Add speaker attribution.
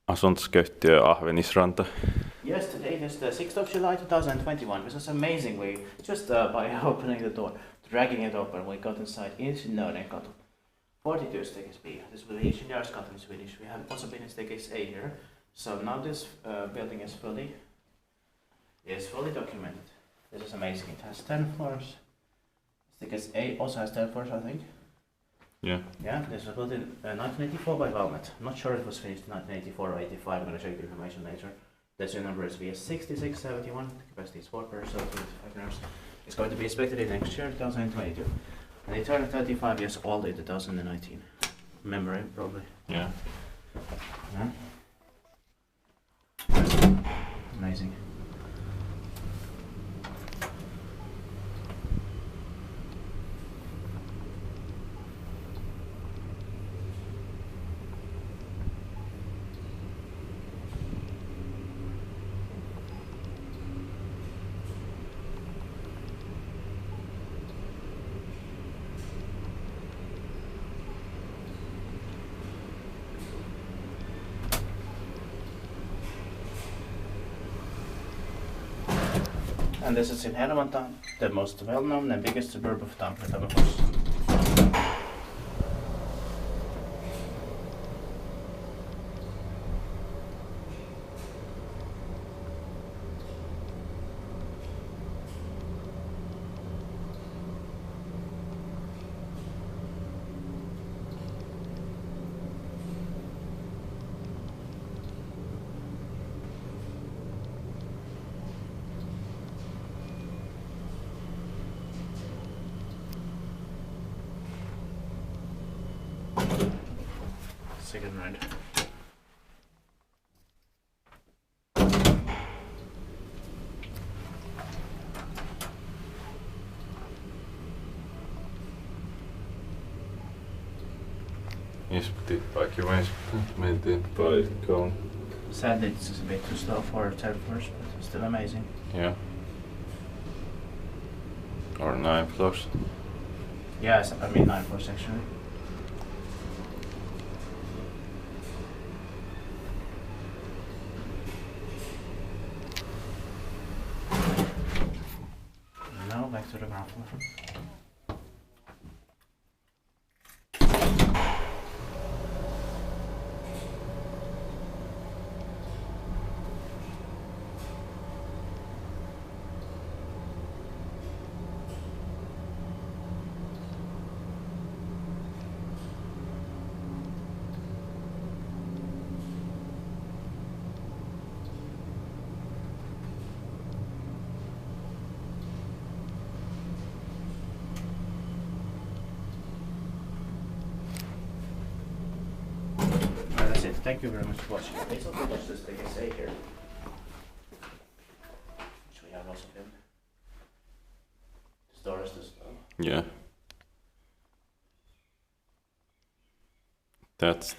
Speaker 1: Asuntoskäyttiö Ahvenisranta.
Speaker 2: Yes, today is the 6th of July 2021. This is amazing. We just by opening the door, dragging it open, we got inside Insinöörinkatu. 42 staircase B. This will be Insinöörinkatu in Swedish. We have also been in staircase A here. So now this building is fully documented. This is amazing. It has 10 floors. Staircase A also has 10 floors, I think.
Speaker 1: Yeah.
Speaker 2: Yeah, this was built in 1984 by Valmet. I'm not sure it was finished in 1984 or 85. I'm going to check the information later. The serial number is VS6671. The capacity is 4 per cell, 25 nurse. It's going to be inspected in next year, 2022. And it turned 35 years old in 2019. Memory, probably.
Speaker 1: Yeah.
Speaker 2: Yeah. Amazing. And this is in Hervanta, the most well-known and biggest suburb of Tampere, of course. Second round.
Speaker 1: Inspected by QA, maintained by Cone.
Speaker 2: Sadly, it's a bit too slow for 10 floors, but it's still amazing.
Speaker 1: Yeah. Or 9 floors.
Speaker 2: Yes, I mean 9 floors actually. Now back to the ground floor. That's it. Thank you very much for watching. Please also watch this thing I say here, which we have also filmed. The stores as well.
Speaker 1: Yeah. That's